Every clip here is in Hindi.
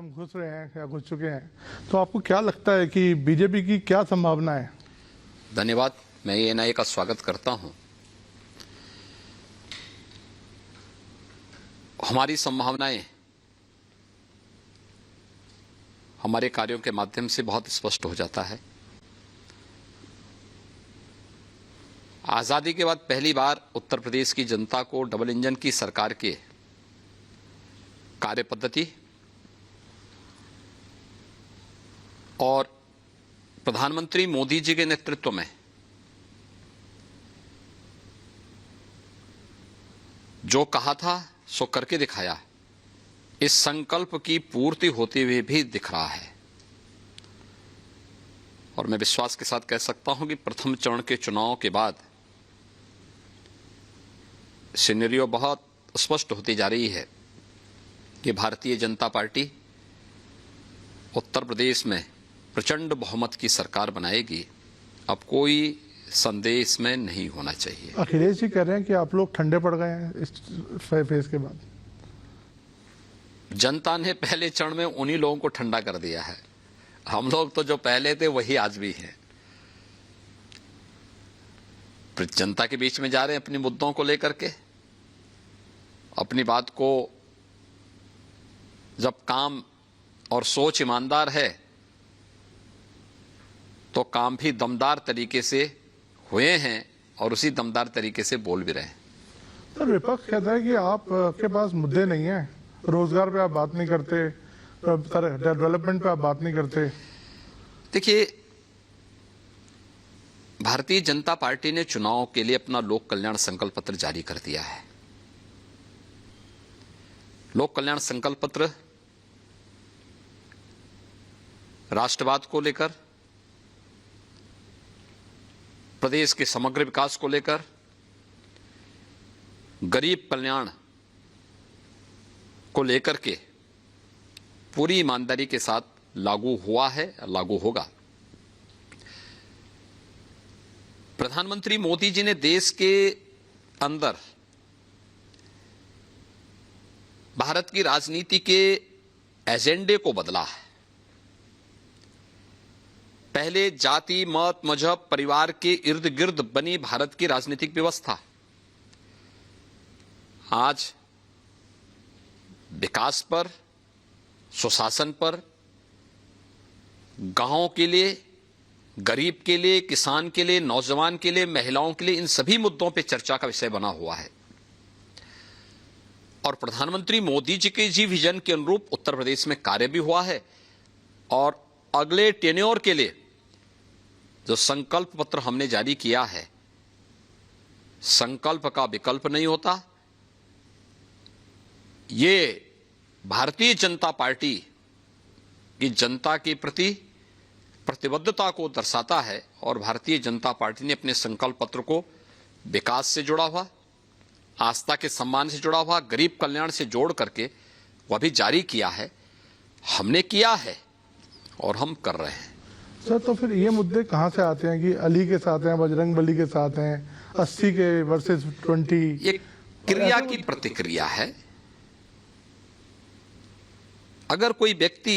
हम घुस रहे हैं या घुस चुके हैं, तो आपको क्या लगता है कि बीजेपी की क्या संभावना है? धन्यवाद। मैं एएनआई का स्वागत करता हूं। हमारी संभावनाएं हमारे कार्यों के माध्यम से बहुत स्पष्ट हो जाता है। आजादी के बाद पहली बार उत्तर प्रदेश की जनता को डबल इंजन की सरकार के कार्य पद्धति और प्रधानमंत्री मोदी जी के नेतृत्व में जो कहा था सो करके दिखाया, इस संकल्प की पूर्ति होते हुए भी दिख रहा है। और मैं विश्वास के साथ कह सकता हूं कि प्रथम चरण के चुनाव के बाद सिनेरियो बहुत स्पष्ट होती जा रही है कि भारतीय जनता पार्टी उत्तर प्रदेश में प्रचंड बहुमत की सरकार बनाएगी। अब कोई संदेह इसमें नहीं होना चाहिए। अखिलेश जी कह रहे हैं कि आप लोग ठंडे पड़ गए हैं इस फेज के बाद। जनता ने पहले चरण में उन्हीं लोगों को ठंडा कर दिया है। हम लोग तो जो पहले थे वही आज भी हैं। जनता के बीच में जा रहे हैं अपने मुद्दों को लेकर के। अपनी बात को जब काम और सोच ईमानदार है तो काम भी दमदार तरीके से हुए हैं और उसी दमदार तरीके से बोल भी रहे हैं। तो विपक्ष कहता है कि आपके पास मुद्दे नहीं है, रोजगार पे आप बात नहीं करते, डेवलपमेंट पे आप बात नहीं करते। देखिए, भारतीय जनता पार्टी ने चुनाव के लिए अपना लोक कल्याण संकल्प पत्र जारी कर दिया है। लोक कल्याण संकल्प पत्र राष्ट्रवाद को लेकर, प्रदेश के समग्र विकास को लेकर, गरीब कल्याण को लेकर के पूरी ईमानदारी के साथ लागू हुआ है, लागू होगा। प्रधानमंत्री मोदी जी ने देश के अंदर भारत की राजनीति के एजेंडे को बदला है। पहले जाति, मत, मजहब, परिवार के इर्द गिर्द बनी भारत की राजनीतिक व्यवस्था आज विकास पर, सुशासन पर, गांवों के लिए, गरीब के लिए, किसान के लिए, नौजवान के लिए, महिलाओं के लिए, इन सभी मुद्दों पर चर्चा का विषय बना हुआ है। और प्रधानमंत्री मोदी जी के जी विजन के अनुरूप उत्तर प्रदेश में कार्य भी हुआ है। और अगले टेन्योर के लिए जो संकल्प पत्र हमने जारी किया है, संकल्प का विकल्प नहीं होता। ये भारतीय जनता पार्टी की जनता के प्रति प्रतिबद्धता को दर्शाता है। और भारतीय जनता पार्टी ने अपने संकल्प पत्र को विकास से जुड़ा हुआ, आस्था के सम्मान से जुड़ा हुआ, गरीब कल्याण से जोड़ करके वह भी जारी किया है। हमने किया है और हम कर रहे हैं। सर, तो फिर ये मुद्दे कहां से आते हैं कि अली के साथ हैं, बजरंगबली के साथ हैं, 80 के वर्सेस 20? ये क्रिया की प्रतिक्रिया है। अगर कोई व्यक्ति,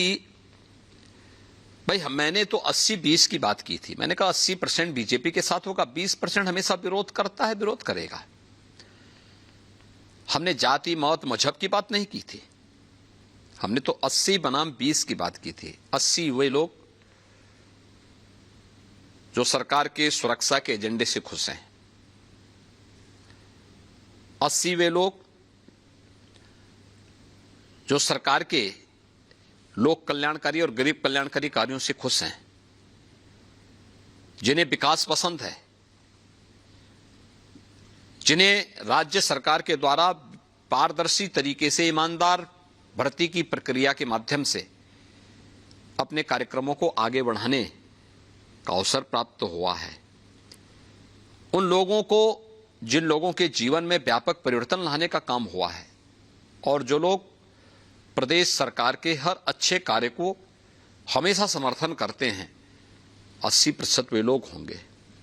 भाई मैंने तो 80-20 की बात की थी। मैंने कहा 80% बीजेपी के साथ होगा, 20% हमेशा विरोध करता है, विरोध करेगा। हमने जाति, मत, मजहब की बात नहीं की थी। हमने तो 80 बनाम 20 की बात की थी। 80 वे लोग जो सरकार के सुरक्षा के एजेंडे से खुश हैं। 80 वे लोग जो सरकार के लोक कल्याणकारी और गरीब कल्याणकारी कार्यों से खुश हैं, जिन्हें विकास पसंद है, जिन्हें राज्य सरकार के द्वारा पारदर्शी तरीके से ईमानदार भर्ती की प्रक्रिया के माध्यम से अपने कार्यक्रमों को आगे बढ़ाने का अवसर प्राप्त हुआ है। उन लोगों को, जिन लोगों के जीवन में व्यापक परिवर्तन लाने का काम हुआ है और जो लोग प्रदेश सरकार के हर अच्छे कार्य को हमेशा समर्थन करते हैं, 80% वे लोग होंगे।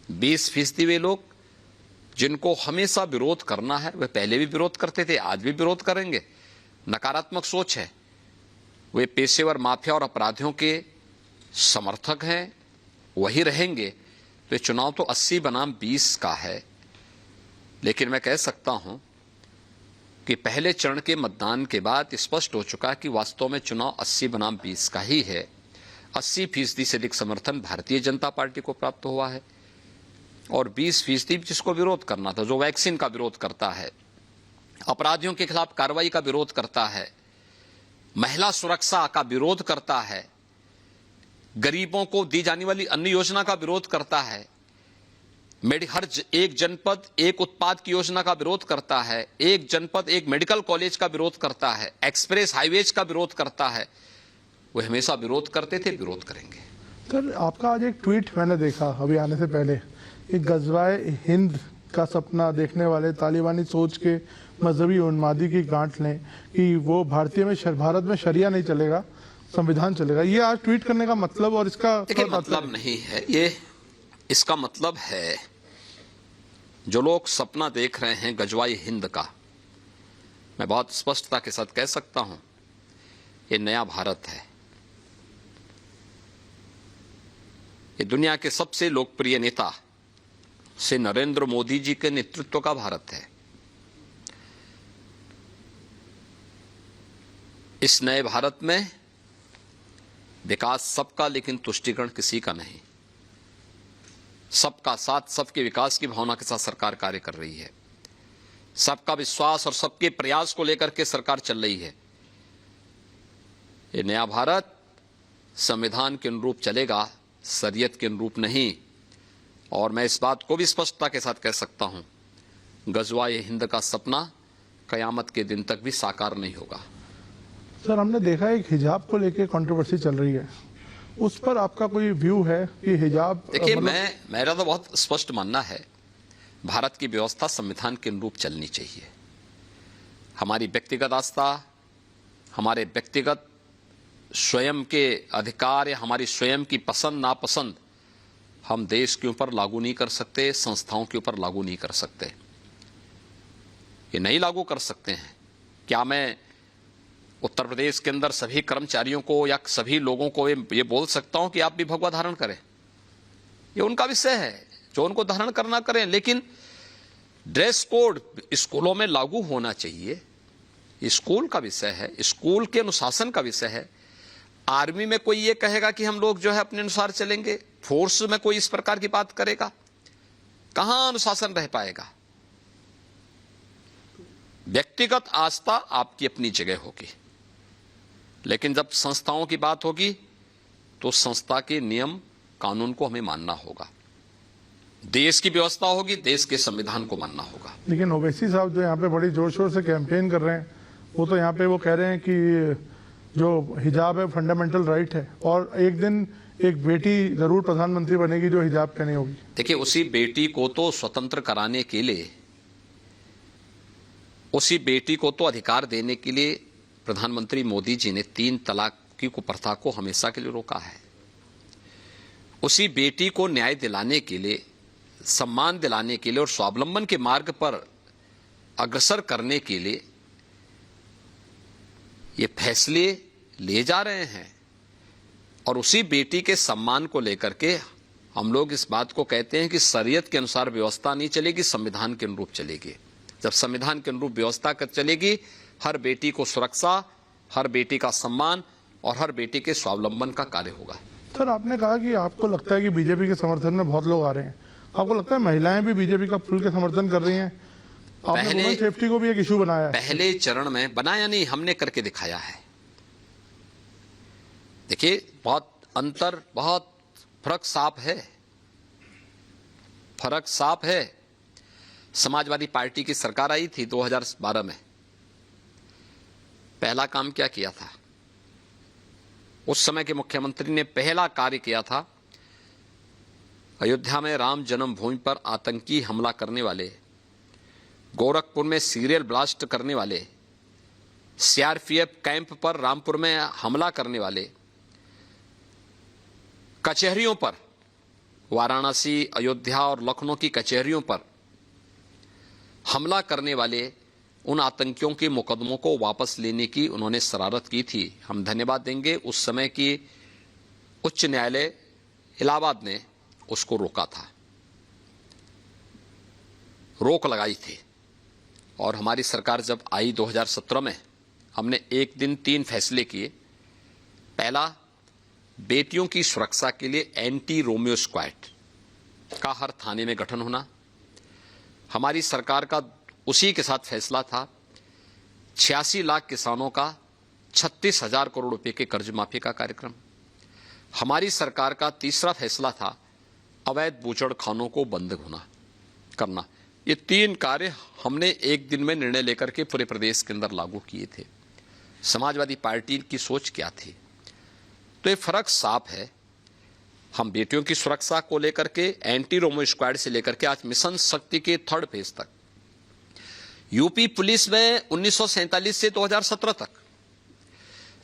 20% वे लोग जिनको हमेशा विरोध करना है, वे पहले भी विरोध करते थे, आज भी विरोध करेंगे। नकारात्मक सोच है, वे पेशेवर माफिया और अपराधियों के समर्थक हैं, वही रहेंगे, तो चुनाव तो 80 बनाम 20 का है। लेकिन मैं कह सकता हूं कि पहले चरण के मतदान के बाद स्पष्ट हो चुका कि वास्तव में चुनाव 80 बनाम 20 का ही है। 80% से अधिक समर्थन भारतीय जनता पार्टी को प्राप्त हुआ है और 20% जिसको विरोध करना था, जो वैक्सीन का विरोध करता है, अपराधियों के खिलाफ कार्रवाई का विरोध करता है, महिला सुरक्षा का विरोध करता है, गरीबों को दी जाने वाली अन्य योजना का विरोध करता है, हर एक जनपद एक उत्पाद की योजना का विरोध करता है, एक जनपद एक मेडिकल कॉलेज का विरोध करता है, एक्सप्रेस हाईवेज का विरोध करता है, वे हमेशा विरोध करते थे, विरोध करेंगे। सर, आपका आज एक ट्वीट मैंने देखा अभी आने से पहले, एक गजवाए हिंद का सपना देखने वाले तालिबानी सोच के मजहबी उन्मादी की गांठ लें कि वो भारत में शरिया नहीं चलेगा, संविधान चलेगा। ये आज ट्वीट करने का मतलब और इसका देखिए, मतलब नहीं है ये, इसका मतलब है जो लोग सपना देख रहे हैं गजवाई हिंद का, मैं बहुत स्पष्टता के साथ कह सकता हूं, ये नया भारत है। ये दुनिया के सबसे लोकप्रिय नेता से नरेंद्र मोदी जी के नेतृत्व का भारत है। इस नए भारत में विकास सबका, लेकिन तुष्टीकरण किसी का नहीं। सबका साथ, सबके विकास की भावना के साथ सरकार कार्य कर रही है। सबका विश्वास और सबके प्रयास को लेकर के सरकार चल रही है। ये नया भारत संविधान के अनुरूप चलेगा, शरीयत के अनुरूप नहीं। और मैं इस बात को भी स्पष्टता के साथ कह सकता हूं, गजवाए हिंद का सपना कयामत के दिन तक भी साकार नहीं होगा। सर, हमने देखा है एक हिजाब को लेके कंट्रोवर्सी चल रही है, उस पर आपका कोई व्यू है कि हिजाब? देखिए, मेरा तो बहुत स्पष्ट मानना है, भारत की व्यवस्था संविधान के अनुरूप चलनी चाहिए। हमारी व्यक्तिगत आस्था, हमारे व्यक्तिगत स्वयं के अधिकार या हमारी स्वयं की पसंद नापसंद हम देश के ऊपर लागू नहीं कर सकते, संस्थाओं के ऊपर लागू नहीं कर सकते। ये नहीं लागू कर सकते हैं। क्या मैं उत्तर प्रदेश के अंदर सभी कर्मचारियों को या सभी लोगों को ये बोल सकता हूं कि आप भी भगवा धारण करें? ये उनका विषय है, जो उनको धारण करना करें, लेकिन ड्रेस कोड स्कूलों में लागू होना चाहिए। स्कूल का विषय है, स्कूल के अनुशासन का विषय है। आर्मी में कोई ये कहेगा कि हम लोग जो है अपने अनुसार चलेंगे, फोर्स में कोई इस प्रकार की बात करेगा? कहां अनुशासन रह पाएगा? व्यक्तिगत आस्था आपकी अपनी जगह होगी, लेकिन जब संस्थाओं की बात होगी तो संस्था के नियम कानून को हमें मानना होगा। देश की व्यवस्था होगी, देश के संविधान को मानना होगा। लेकिन ओवैसी साहब जो यहाँ पे बड़ी जोर शोर से कैंपेन कर रहे हैं, वो तो यहाँ पे वो कह रहे हैं कि जो हिजाब है फंडामेंटल राइट है और एक दिन एक बेटी जरूर प्रधानमंत्री बनेगी जो हिजाब पहनी होगी। देखिए, उसी बेटी को तो स्वतंत्र कराने के लिए, उसी बेटी को तो अधिकार देने के लिए प्रधानमंत्री मोदी जी ने 3 तलाक की कुप्रथा को हमेशा के लिए रोका है। उसी बेटी को न्याय दिलाने के लिए, सम्मान दिलाने के लिए और स्वावलंबन के मार्ग पर अग्रसर करने के लिए ये फैसले लिए जा रहे हैं। और उसी बेटी के सम्मान को लेकर के हम लोग इस बात को कहते हैं कि शरीयत के अनुसार व्यवस्था नहीं चलेगी, संविधान के अनुरूप चलेगी। जब संविधान के अनुरूप व्यवस्था चलेगी, हर बेटी को सुरक्षा, हर बेटी का सम्मान और हर बेटी के स्वावलंबन का कार्य होगा। सर, आपने कहा कि आपको लगता है कि बीजेपी के समर्थन में बहुत लोग आ रहे हैं, आपको लगता है महिलाएं भी बीजेपी का खुल के समर्थन कर रही हैं? आपने वुमेन सेफ्टी को भी एक इशू बनाया है। पहले चरण में बनाया नहीं, हमने करके दिखाया है। देखिए, बहुत फर्क साफ है, फर्क साफ है। समाजवादी पार्टी की सरकार आई थी 2012 में, पहला काम क्या किया था? उस समय के मुख्यमंत्री ने पहला कार्य किया था, अयोध्या में राम जन्मभूमि पर आतंकी हमला करने वाले, गोरखपुर में सीरियल ब्लास्ट करने वाले, सीआरपीएफ कैंप पर रामपुर में हमला करने वाले, कचहरियों पर, वाराणसी, अयोध्या और लखनऊ की कचहरियों पर हमला करने वाले उन आतंकियों के मुकदमों को वापस लेने की उन्होंने शरारत की थी। हम धन्यवाद देंगे, उस समय की उच्च न्यायालय इलाहाबाद ने उसको रोका था, रोक लगाई थी। और हमारी सरकार जब आई 2017 में, हमने एक दिन 3 फैसले किए। पहला, बेटियों की सुरक्षा के लिए एंटी रोमियो स्क्वाड का हर थाने में गठन होना। हमारी सरकार का उसी के साथ फैसला था 86 लाख किसानों का 36,000 करोड़ रुपए के कर्ज माफी का कार्यक्रम। हमारी सरकार का तीसरा फैसला था अवैध बूचड़खानों को बंद करना। ये 3 कार्य हमने एक दिन में निर्णय लेकर के पूरे प्रदेश के अंदर लागू किए थे। समाजवादी पार्टी की सोच क्या थी? तो ये फर्क साफ है। हम बेटियों की सुरक्षा को लेकर के एंटी रोमियो स्क्वाड से लेकर के आज मिशन शक्ति के 3rd फेज तक, यूपी पुलिस में 1947 से 2017 तक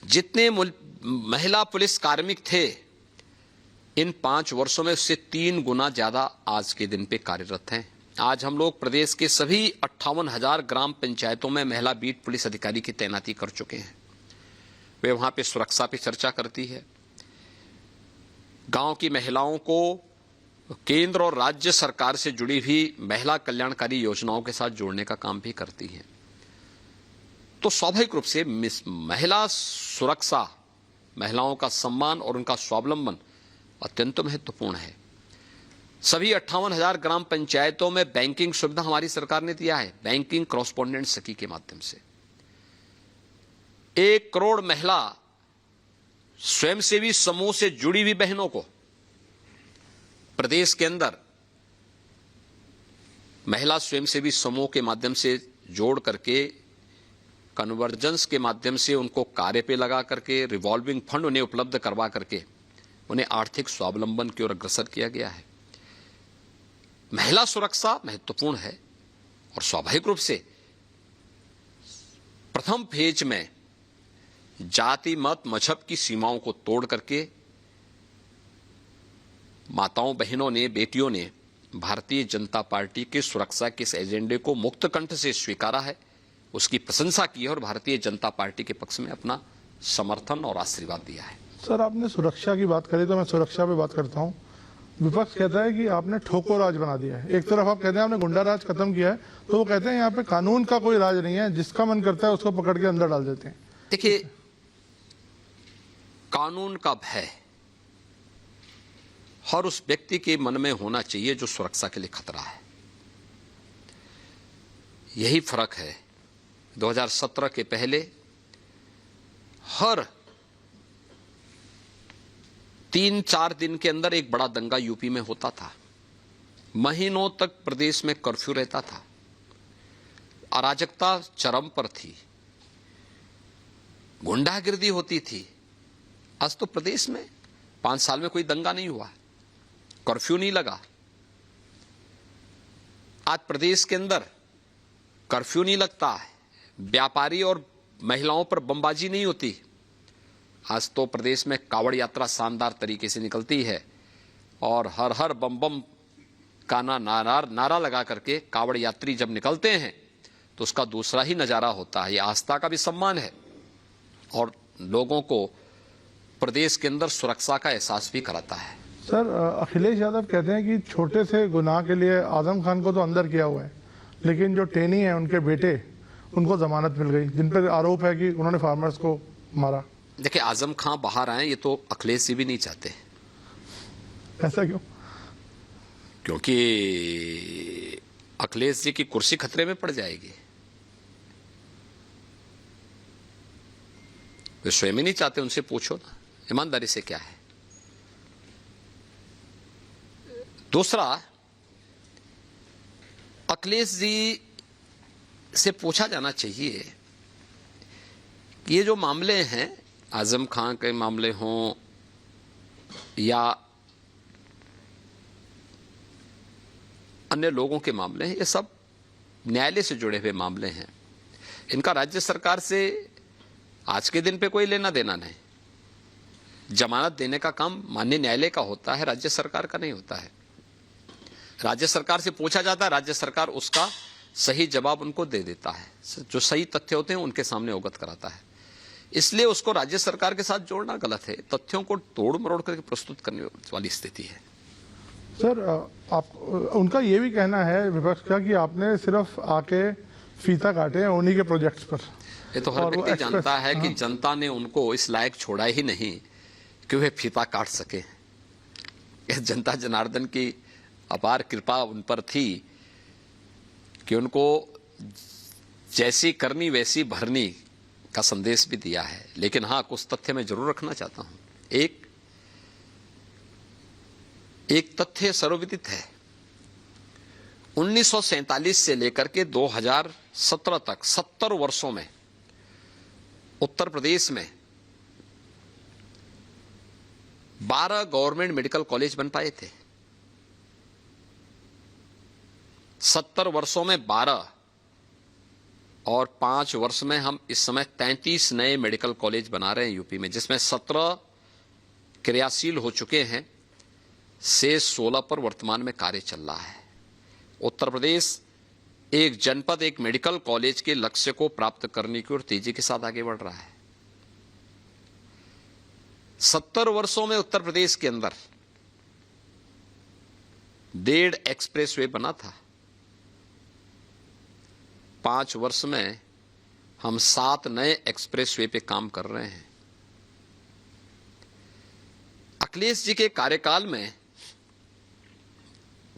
जितने महिला पुलिस कार्मिक थे, इन 5 वर्षों में उससे 3 गुना ज्यादा आज के दिन पे कार्यरत हैं। आज हम लोग प्रदेश के सभी 58,000 ग्राम पंचायतों में महिला बीट पुलिस अधिकारी की तैनाती कर चुके हैं। वे वहां पे सुरक्षा पे चर्चा करती है, गांव की महिलाओं को केंद्र और राज्य सरकार से जुड़ी हुई महिला कल्याणकारी योजनाओं के साथ जोड़ने का काम भी करती हैं। तो स्वाभाविक रूप से महिला सुरक्षा, महिलाओं का सम्मान और उनका स्वावलंबन अत्यंत महत्वपूर्ण है। सभी 58,000 ग्राम पंचायतों में बैंकिंग सुविधा हमारी सरकार ने दिया है, बैंकिंग कॉरेस्पोंडेंट सखी के माध्यम से। 1 करोड़ महिला स्वयंसेवी समूह से जुड़ी हुई बहनों को प्रदेश के अंदर महिला स्वयंसेवी समूह के माध्यम से जोड़ करके, कन्वर्जेंस के माध्यम से उनको कार्य पे लगा करके, रिवॉल्विंग फंड उन्हें उपलब्ध करवा करके उन्हें आर्थिक स्वावलंबन की ओर अग्रसर किया गया है। महिला सुरक्षा महत्वपूर्ण है और स्वाभाविक रूप से प्रथम फेज में जाति मत मजहब की सीमाओं को तोड़ करके माताओं, बहनों ने, बेटियों ने भारतीय जनता पार्टी के सुरक्षा के इस एजेंडे को मुक्त कंठ से स्वीकारा है, उसकी प्रशंसा की है और भारतीय जनता पार्टी के पक्ष में अपना समर्थन और आशीर्वाद दिया है। सर, आपने सुरक्षा की बात करी तो मैं सुरक्षा पे बात करता हूँ। विपक्ष कहता है कि आपने ठोको राज बना दिया है। एक तरफ आप कहते हैं आपने गुंडा राज खत्म किया है, तो वो कहते हैं यहाँ पे कानून का कोई राज नहीं है, जिसका मन करता है उसको पकड़ के अंदर डाल देते हैं। देखिए, कानून का भय हर उस व्यक्ति के मन में होना चाहिए जो सुरक्षा के लिए खतरा है। यही फर्क है। 2017 के पहले हर 3-4 दिन के अंदर एक बड़ा दंगा यूपी में होता था। महीनों तक प्रदेश में कर्फ्यू रहता था, अराजकता चरम पर थी, गुंडागर्दी होती थी। आज तो प्रदेश में 5 साल में कोई दंगा नहीं हुआ, कर्फ्यू नहीं लगा। आज प्रदेश के अंदर कर्फ्यू नहीं लगता है, व्यापारी और महिलाओं पर बमबाजी नहीं होती। आज तो प्रदेश में कावड़ यात्रा शानदार तरीके से निकलती है और हर हर बम बम का नारा लगा करके कावड़ यात्री जब निकलते हैं तो उसका दूसरा ही नजारा होता है। ये आस्था का भी सम्मान है और लोगों को प्रदेश के अंदर सुरक्षा का एहसास भी कराता है। सर, अखिलेश यादव कहते हैं कि छोटे से गुनाह के लिए आजम खान को तो अंदर किया हुआ है, लेकिन जो टेनी है उनके बेटे, उनको जमानत मिल गई, जिन पर आरोप है कि उन्होंने फार्मर्स को मारा। देखिए, आजम खान बाहर आए ये तो अखिलेश जी भी नहीं चाहते। ऐसा क्यों? क्योंकि अखिलेश जी की कुर्सी खतरे में पड़ जाएगी। वे स्वयं ही नहीं चाहते, उनसे पूछो ना ईमानदारी से क्या है। दूसरा, अखिलेश जी से पूछा जाना चाहिए कि ये जो मामले हैं, आजम खान के मामले हों या अन्य लोगों के मामले हैं, ये सब न्यायालय से जुड़े हुए मामले हैं। इनका राज्य सरकार से आज के दिन पे कोई लेना देना नहीं। जमानत देने का काम माननीय न्यायालय का होता है, राज्य सरकार का नहीं होता है। राज्य सरकार से पूछा जाता है, राज्य सरकार उसका सही जवाब उनको दे देता है, जो सही तथ्य होते हैं उनके सामने अवगत कराता है। इसलिए उसको राज्य सरकार के साथ जोड़ना गलत है, तथ्यों को तोड़ मरोड़ करके प्रस्तुत करने वाली स्थिति है। सर आप उनका ये भी कहना है विपक्ष का कि आपने सिर्फ आके फीता काटे हैं उन्हीं के प्रोजेक्ट्स पर। ये तो हर और वो व्यक्ति एक्सप्रेस- जानता है कि हाँ। जनता ने उनको इस लायक छोड़ा ही नहीं कि वे फीता काट सके। इस जनता जनार्दन की अपार कृपा उन पर थी कि उनको जैसी करनी वैसी भरनी का संदेश भी दिया है। लेकिन हाँ, कुछ तथ्य मैं जरूर रखना चाहता हूं। एक तथ्य सर्वविदित है, 1947 से लेकर के 2017 तक 70 वर्षों में उत्तर प्रदेश में 12 गवर्नमेंट मेडिकल कॉलेज बन पाए थे। 70 वर्षों में 12 और 5 वर्ष में हम इस समय 33 नए मेडिकल कॉलेज बना रहे हैं यूपी में, जिसमें 17 क्रियाशील हो चुके हैं, शेष 16 पर वर्तमान में कार्य चल रहा है। उत्तर प्रदेश एक जनपद एक मेडिकल कॉलेज के लक्ष्य को प्राप्त करने की ओर तेजी के साथ आगे बढ़ रहा है। 70 वर्षों में उत्तर प्रदेश के अंदर 1.5 एक्सप्रेसवे बना था। 5 वर्ष में हम 7 नए एक्सप्रेसवे पे काम कर रहे हैं। अखिलेश जी के कार्यकाल में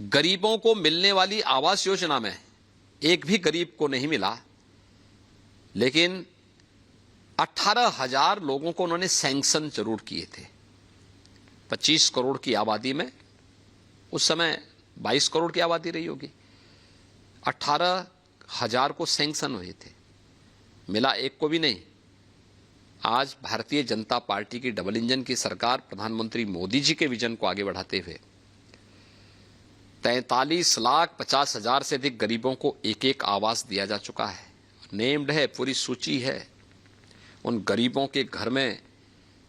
गरीबों को मिलने वाली आवास योजना में एक भी गरीब को नहीं मिला, लेकिन 18,000 लोगों को उन्होंने सैंक्शन जरूर किए थे। 25 करोड़ की आबादी में, उस समय 22 करोड़ की आबादी रही होगी, 18,000 को सैंक्शन हुए थे, मिला एक को भी नहीं। आज भारतीय जनता पार्टी की डबल इंजन की सरकार प्रधानमंत्री मोदी जी के विजन को आगे बढ़ाते हुए 43,50,000 से अधिक गरीबों को एक एक आवास दिया जा चुका है। नेम्ड है, पूरी सूची है। उन गरीबों के घर में,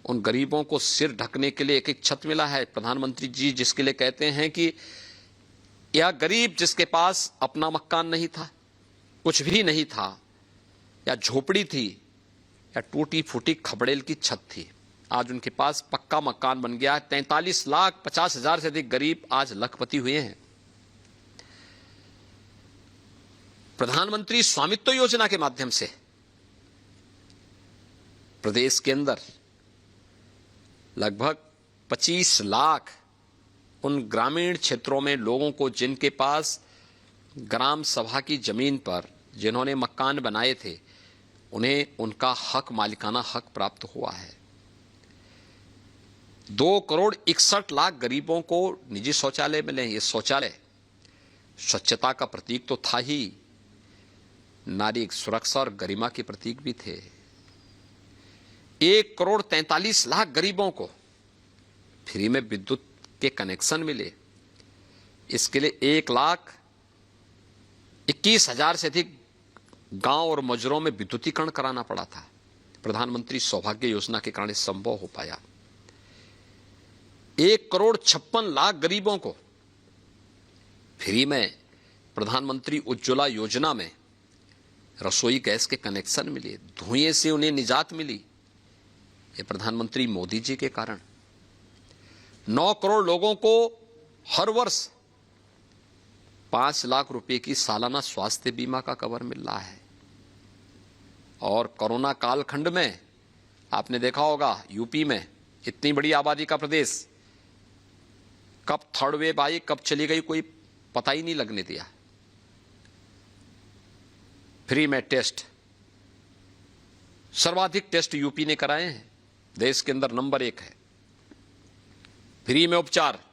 उन गरीबों को सिर ढकने के लिए एक एक छत मिला है। प्रधानमंत्री जी जिसके लिए कहते हैं कि यह गरीब जिसके पास अपना मकान नहीं था, कुछ भी नहीं था, या झोपड़ी थी, या टूटी फूटी खपड़ेल की छत थी, आज उनके पास पक्का मकान बन गया है। 43,50,000 से अधिक गरीब आज लखपति हुए हैं। प्रधानमंत्री स्वामित्व योजना के माध्यम से प्रदेश के अंदर लगभग 25 लाख उन ग्रामीण क्षेत्रों में लोगों को जिनके पास ग्राम सभा की जमीन पर जिन्होंने मकान बनाए थे, उन्हें उनका हक, मालिकाना हक प्राप्त हुआ है। 2,61,00,000 गरीबों को निजी शौचालय मिले। ये शौचालय स्वच्छता का प्रतीक तो था ही, नारी सुरक्षा और गरिमा के प्रतीक भी थे। 1,43,00,000 गरीबों को फ्री में विद्युत के कनेक्शन मिले। इसके लिए 1,21,000 से अधिक गांव और मजरों में विद्युतीकरण कराना पड़ा था। प्रधानमंत्री सौभाग्य योजना के कारण संभव हो पाया। 1,56,00,000 गरीबों को फ्री में प्रधानमंत्री उज्ज्वला योजना में रसोई गैस के कनेक्शन मिले। धुएं से उन्हें निजात मिली, ये प्रधानमंत्री मोदी जी के कारण। 9 करोड़ लोगों को हर वर्ष 5 लाख रुपए की सालाना स्वास्थ्य बीमा का कवर मिल रहा है। और कोरोना कालखंड में आपने देखा होगा, यूपी में इतनी बड़ी आबादी का प्रदेश, कब थर्ड वेव आई, कब चली गई, कोई पता ही नहीं लगने दिया। फ्री में टेस्ट, सर्वाधिक टेस्ट यूपी ने कराए हैं, देश के अंदर नंबर 1 है। फ्री में उपचार,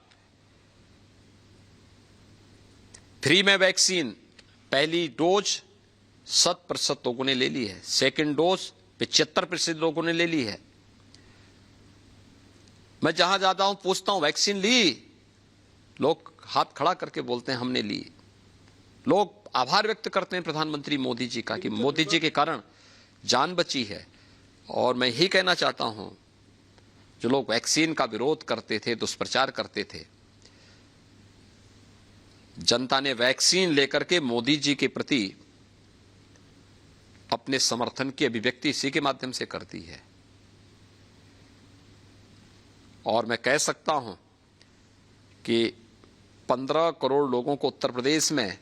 फ्री में वैक्सीन। पहली डोज 100% लोगों ने ले ली है, सेकंड डोज 75% लोगों ने ले ली है। मैं जहां जाता हूं पूछता हूं वैक्सीन ली, लोग हाथ खड़ा करके बोलते हैं हमने ली। लोग आभार व्यक्त करते हैं प्रधानमंत्री मोदी जी का कि मोदी जी के कारण जान बची है। और मैं ही कहना चाहता हूं, जो लोग वैक्सीन का विरोध करते थे, दुष्प्रचार करते थे, जनता ने वैक्सीन लेकर के मोदी जी के प्रति अपने समर्थन की अभिव्यक्ति इसी के माध्यम से कर दी है। और मैं कह सकता हूं कि 15 करोड़ लोगों को उत्तर प्रदेश में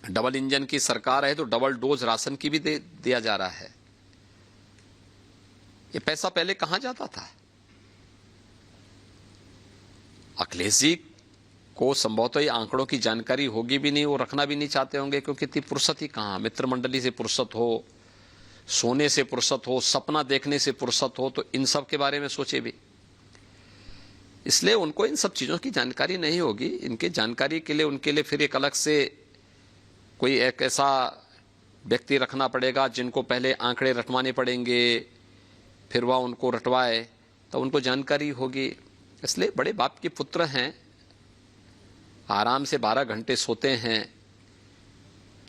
डबल इंजन की सरकार है तो डबल डोज राशन की भी दिया जा रहा है। ये पैसा पहले कहां जाता था? अखिलेश जी को संभवतः ये आंकड़ों की जानकारी होगी भी नहीं, वो रखना भी नहीं चाहते होंगे, क्योंकि इतनी फुर्सत ही कहां। मित्र मंडली से फुर्सत हो, सोने से फुर्सत हो, सपना देखने से फुर्सत हो, तो इन सब के बारे में सोचे भी। इसलिए उनको इन सब चीजों की जानकारी नहीं होगी। इनके जानकारी के लिए उनके लिए फिर एक अलग से कोई एक ऐसा व्यक्ति रखना पड़ेगा जिनको पहले आंकड़े रटवाने पड़ेंगे, फिर वह उनको रटवाए तो उनको जानकारी होगी। इसलिए बड़े बाप के पुत्र हैं, आराम से 12 घंटे सोते हैं,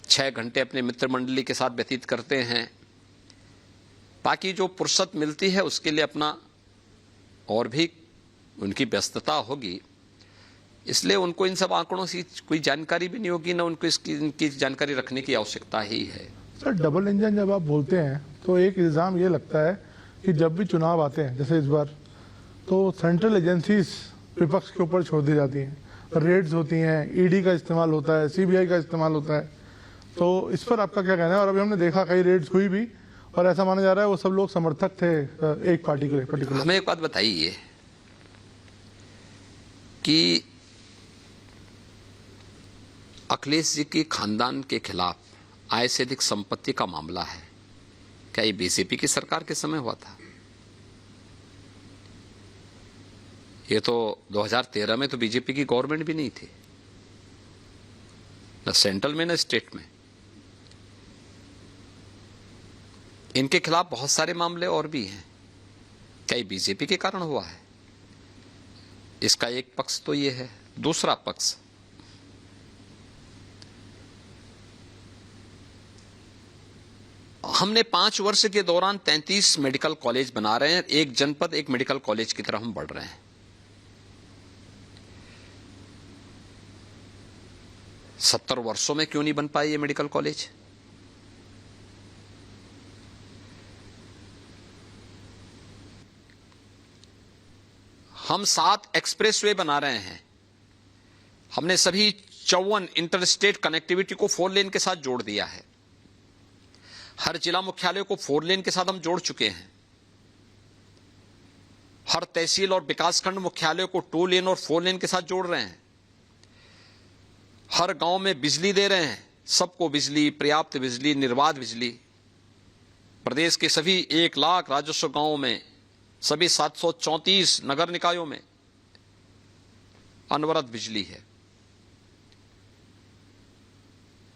6 घंटे अपने मित्र मंडली के साथ व्यतीत करते हैं। बाकी जो फुर्सत मिलती है उसके लिए अपना और भी उनकी व्यस्तता होगी, इसलिए उनको इन सब आंकड़ों से कोई जानकारी भी नहीं होगी, ना उनको इनकी जानकारी रखने की आवश्यकता ही है। सर, डबल इंजन जब आप बोलते हैं तो एक इल्ज़ाम ये लगता है कि जब भी चुनाव आते हैं जैसे इस बार, तो सेंट्रल एजेंसीज विपक्ष के ऊपर छोड़ दी जाती हैं, रेड्स होती हैं, ईडी का इस्तेमाल होता है, सीबीआई का इस्तेमाल होता है। तो इस पर आपका क्या कहना है? और अभी हमने देखा कई रेड्स हुई भी, और ऐसा माना जा रहा है वो सब लोग समर्थक थे एक पार्टी के पर्टिकुलर। हमें एक बात बताइए कि अखिलेश जी के खानदान के खिलाफ आय से अधिक संपत्ति का मामला है, क्या ये बीजेपी की सरकार के समय हुआ था? ये तो 2013 में तो बीजेपी की गवर्नमेंट भी नहीं थी, न सेंट्रल में न स्टेट में। इनके खिलाफ बहुत सारे मामले और भी हैं, क्या ये बीजेपी के कारण हुआ है? इसका एक पक्ष तो ये है। दूसरा पक्ष, हमने 5 वर्ष के दौरान 33 मेडिकल कॉलेज बना रहे हैं, एक जनपद एक मेडिकल कॉलेज की तरफ हम बढ़ रहे हैं। 70 वर्षों में क्यों नहीं बन पाए ये मेडिकल कॉलेज? हम 7 एक्सप्रेसवे बना रहे हैं। हमने सभी 54 इंटरस्टेट कनेक्टिविटी को 4 लेन के साथ जोड़ दिया है। हर जिला मुख्यालय को 4 लेन के साथ हम जोड़ चुके हैं। हर तहसील और विकासखंड मुख्यालय को 2 लेन और 4 लेन के साथ जोड़ रहे हैं। हर गांव में बिजली दे रहे हैं, सबको बिजली, पर्याप्त बिजली, निर्बाध बिजली। प्रदेश के सभी 1 लाख राजस्व गांवों में, सभी 734 नगर निकायों में अनवरत बिजली है।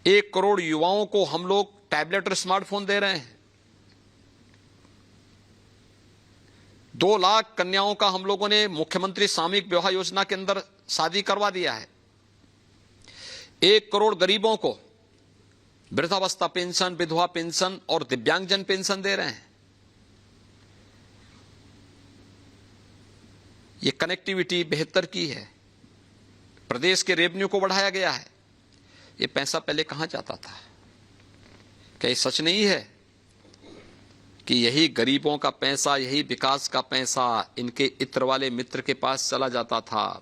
1 करोड़ युवाओं को हम लोग टैबलेट और स्मार्टफोन दे रहे हैं। 2 लाख कन्याओं का हम लोगों ने मुख्यमंत्री सामूहिक विवाह योजना के अंदर शादी करवा दिया है। 1 करोड़ गरीबों को वृद्धावस्था पेंशन, विधवा पेंशन और दिव्यांगजन पेंशन दे रहे हैं। ये कनेक्टिविटी बेहतर की है। प्रदेश के रेवेन्यू को बढ़ाया गया है। ये पैसा पहले कहां जाता था? क्या ये सच नहीं है कि यही गरीबों का पैसा, यही विकास का पैसा इनके इत्र वाले मित्र के पास चला जाता था?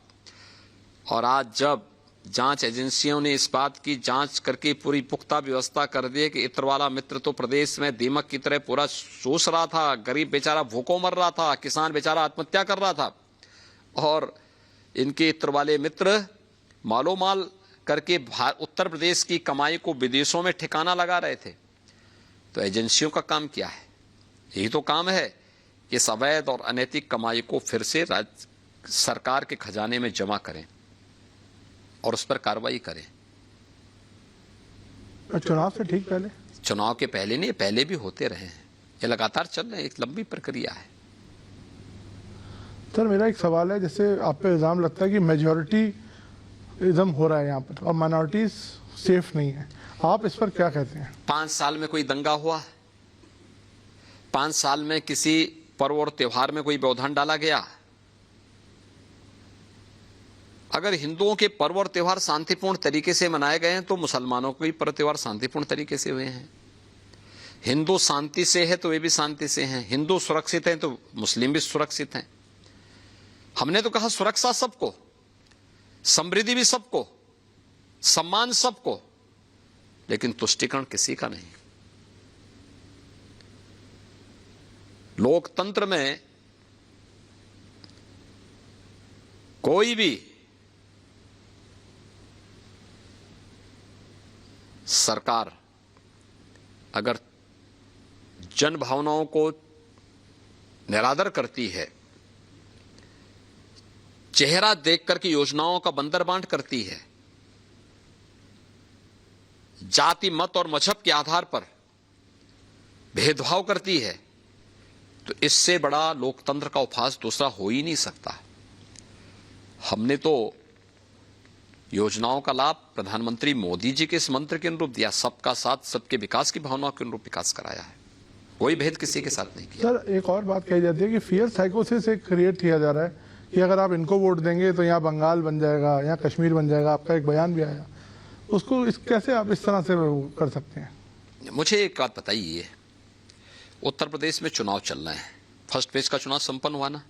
और आज जब जांच एजेंसियों ने इस बात की जांच करके पूरी पुख्ता व्यवस्था कर दी कि इत्र वाला मित्र तो प्रदेश में दीमक की तरह पूरा सोच रहा था, गरीब बेचारा भूखों मर रहा था, किसान बेचारा आत्महत्या कर रहा था, और इनके इत्र वाले मित्र मालो माल करके उत्तर प्रदेश की कमाई को विदेशों में ठिकाना लगा रहे थे। तो एजेंसियों का काम क्या है? यही तो काम है कि इस अवैध और अनैतिक कमाई को फिर से सरकार के खजाने में जमा करें और उस पर कार्रवाई करें। चुनाव से ठीक पहले? चुनाव के पहले नहीं, पहले भी होते रहे हैं। ये लगातार चल रहे हैं, एक लंबी प्रक्रिया है। सर, मेरा एक सवाल है, जैसे आप पे इल्ज़ाम लगता है कि मेजॉरिटीइज्म हो रहा है यहाँ पर और माइनॉरिटीज सेफ नहीं है, आप इस पर क्या कहते हैं? 5 साल में कोई दंगा हुआ? 5 साल में किसी पर्व और त्योहार में कोई व्यवधान डाला गया? अगर हिंदुओं के पर्व और त्यौहार शांतिपूर्ण तरीके से मनाए गए हैं तो मुसलमानों के भी पर्व त्यौहार शांतिपूर्ण तरीके से हुए हैं। हिंदू शांति से है तो वे भी शांति से हैं, हिंदू सुरक्षित हैं तो मुस्लिम भी सुरक्षित हैं। हमने तो कहा सुरक्षा सबको, समृद्धि भी सबको, सम्मान सबको, लेकिन तुष्टिकरण किसी का नहीं। लोकतंत्र में कोई भी सरकार अगर जन भावनाओं को निरादर करती है, चेहरा देखकर के योजनाओं का बंदरबांट करती है, जाति मत और मजहब के आधार पर भेदभाव करती है, तो इससे बड़ा लोकतंत्र का उपहास दूसरा हो ही नहीं सकता। हमने तो योजनाओं का लाभ प्रधानमंत्री मोदी जी के इस मंत्र के अनुरूप दिया, सबका साथ सबके विकास की भावनाओं के अनुरूप विकास कराया है, कोई भेद किसी के साथ नहीं किया। सर एक और बात कही जाती है कि फियर साइकोसिस एक क्रिएट किया जा रहा है कि अगर आप इनको वोट देंगे तो यहाँ बंगाल बन जाएगा, यहाँ कश्मीर बन जाएगा। आपका एक बयान भी आया, उसको कैसे आप इस तरह से कर सकते हैं? मुझे एक बात बताइए, उत्तर प्रदेश में चुनाव चल रहे हैं, फर्स्ट फेज का चुनाव संपन्न हुआ ना,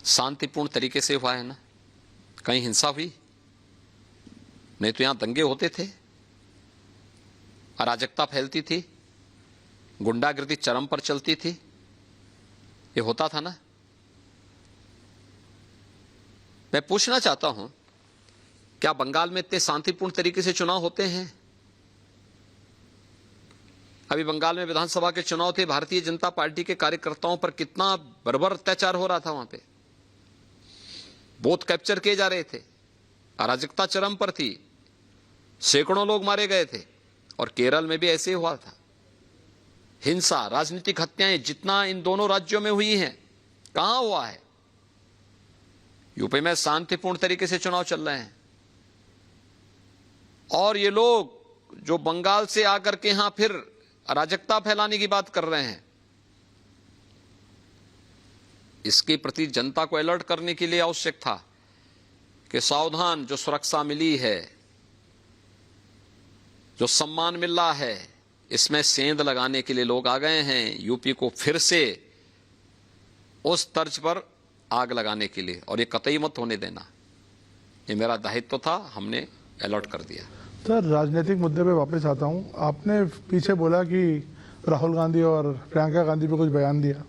शांतिपूर्ण तरीके से हुआ है ना, कहीं हिंसा हुई नहीं तो यहां दंगे होते थे, अराजकता फैलती थी, गुंडागिर्दी चरम पर चलती थी, ये होता था ना। मैं पूछना चाहता हूं, क्या बंगाल में इतने शांतिपूर्ण तरीके से चुनाव होते हैं? अभी बंगाल में विधानसभा के चुनाव थे, भारतीय जनता पार्टी के कार्यकर्ताओं पर कितना बर्बर अत्याचार हो रहा था, वहां पे बूथ कैप्चर किए जा रहे थे, अराजकता चरम पर थी, सैकड़ों लोग मारे गए थे। और केरल में भी ऐसे हुआ था, हिंसा, राजनीतिक हत्याएं जितना इन दोनों राज्यों में हुई हैं, कहां हुआ है? यूपी में शांतिपूर्ण तरीके से चुनाव चल रहे हैं, और ये लोग जो बंगाल से आकर के यहां फिर अराजकता फैलाने की बात कर रहे हैं, इसके प्रति जनता को अलर्ट करने के लिए आवश्यक था कि सावधान, जो सुरक्षा मिली है, जो सम्मान मिल रहा है, इसमें सेंध लगाने के लिए लोग आ गए हैं, यूपी को फिर से उस तर्ज पर आग लगाने के लिए, और ये कतई मत होने देना। ये मेरा दायित्व था, हमने अलर्ट कर दिया। सर राजनीतिक मुद्दे पे वापस आता हूँ। आपने पीछे बोला कि राहुल गांधी और प्रियंका गांधी पे कुछ बयान दिया,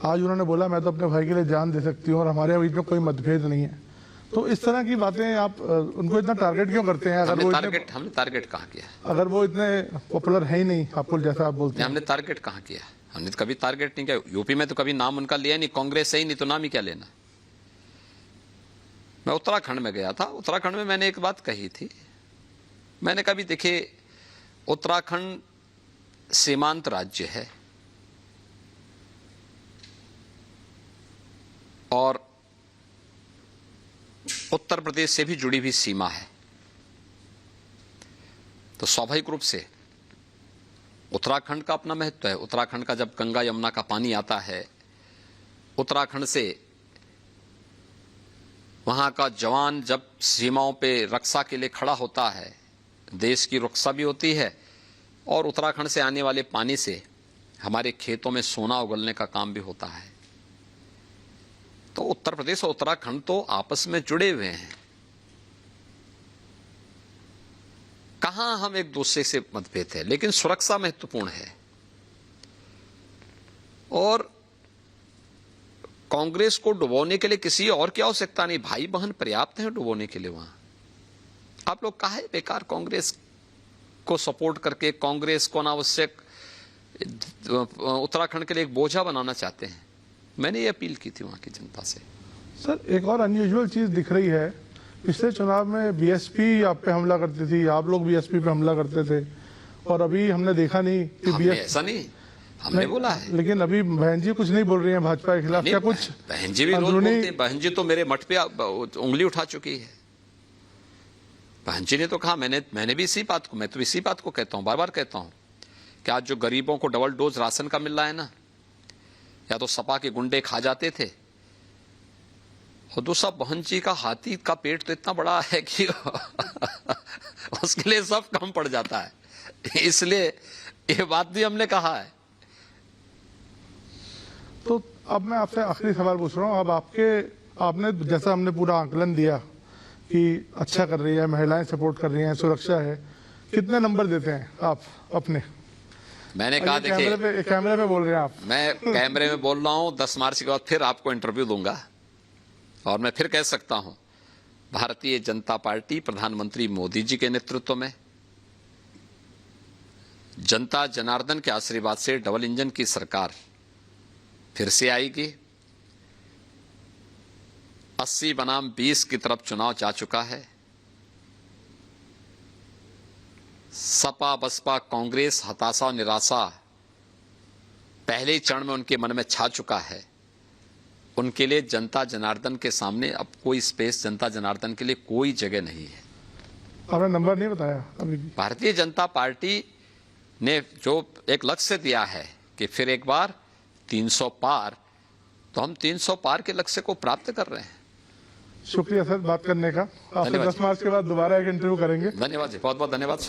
आज उन्होंने बोला मैं तो अपने भाई के लिए जान दे सकती हूँ और हमारे बीच में कोई मतभेद नहीं है। तो इस तरह की बातें आप उनको इतना टारगेट क्यों करते हैं? हमने टारगेट कहाँ किया? अगर वो इतने पॉपुलर है ही नहीं आपको जैसा आप बोलते हैं। हमने टारगेट कहाँ किया? हमने कभी टारगेट नहीं किया। यूपी में तो कभी नाम उनका लिया नहीं, कांग्रेस है ही नहीं तो नाम ही क्या लेना। मैं उत्तराखंड में गया था, उत्तराखंड में मैंने एक बात कही थी, मैंने कभी देखिए, उत्तराखंड सीमांत राज्य है और उत्तर प्रदेश से भी जुड़ी हुई सीमा है, तो स्वाभाविक रूप से उत्तराखंड का अपना महत्व है। उत्तराखंड का जब गंगा यमुना का पानी आता है, उत्तराखंड से वहां का जवान जब सीमाओं पे रक्षा के लिए खड़ा होता है, देश की रक्षा भी होती है, और उत्तराखंड से आने वाले पानी से हमारे खेतों में सोना उगलने का काम भी होता है। तो उत्तर प्रदेश और उत्तराखंड तो आपस में जुड़े हुए हैं, कहां हम एक दूसरे से मतभेद है, लेकिन सुरक्षा महत्वपूर्ण है। और कांग्रेस को डुबोने के लिए किसी और की आवश्यकता नहीं, भाई बहन पर्याप्त हैं डुबोने के लिए। वहां आप लोग काहे बेकार कांग्रेस को सपोर्ट करके कांग्रेस को अनावश्यक उत्तराखंड के लिए एक बोझा बनाना चाहते हैं? मैंने ये अपील की थी वहां की जनता से। सर एक और अनयूजुअल चीज दिख रही है, पिछले चुनाव में बीएसपी आप पे हमला करती थी, आप लोग बीएसपी पे हमला करते थे, और अभी हमने देखा नहीं कि बीएसपी ऐसा नहीं हमने बोला है। लेकिन अभी बहन जी कुछ नहीं बोल रही हैं भाजपा के खिलाफ, क्या कुछ? बहन जी भी रोज बोलते हैं, बहन जी तो मेरे मठ पे उंगली उठा चुकी है। बहन जी ने तो कहा, मैंने भी इसी बात को, मैं तो इसी बात को कहता हूं, बार बार कहता हूं कि आज जो गरीबों को डबल डोज राशन का मिल रहा है ना, या तो सपा के गुंडे खा जाते थे और दूसरा बहन जी का हाथी का पेट तो इतना बड़ा है कि उसके लिए सब कम पड़ जाता है, इसलिए ये बात भी हमने कहा है। तो अब मैं आपसे आखिरी सवाल पूछ रहा हूँ। अब आपने जैसा हमने पूरा आंकलन दिया कि अच्छा कर रही है, महिलाएं सपोर्ट कर रही हैं, सुरक्षा है, कितने नंबर देते हैं आप अपने? मैंने कहा देखिए, कैमरे पे बोल रहे हैं आप। मैं कैमरे में बोल रहा हूं, 10 मार्च के बाद फिर आपको इंटरव्यू दूंगा और मैं फिर कह सकता हूं, भारतीय जनता पार्टी प्रधानमंत्री मोदी जी के नेतृत्व में, जनता जनार्दन के आशीर्वाद से डबल इंजन की सरकार फिर से आएगी। 80 बनाम 20 की तरफ चुनाव जा चुका है। सपा बसपा कांग्रेस हताशा और निराशा पहले ही चरण में उनके मन में छा चुका है। उनके लिए जनता जनार्दन के सामने अब कोई स्पेस, जनता जनार्दन के लिए कोई जगह नहीं है। आपने नंबर नहीं बताया अभी भी। भारतीय जनता पार्टी ने जो एक लक्ष्य दिया है कि फिर एक बार 300 पार, तो हम 300 पार के लक्ष्य को प्राप्त कर रहे हैं। शुक्रिया सर बात करने का। आपसे धन्यवाद। 10 मार्च के बाद दोबारा एक इंटरव्यू करेंगे। धन्यवाद जी, बहुत बहुत धन्यवाद।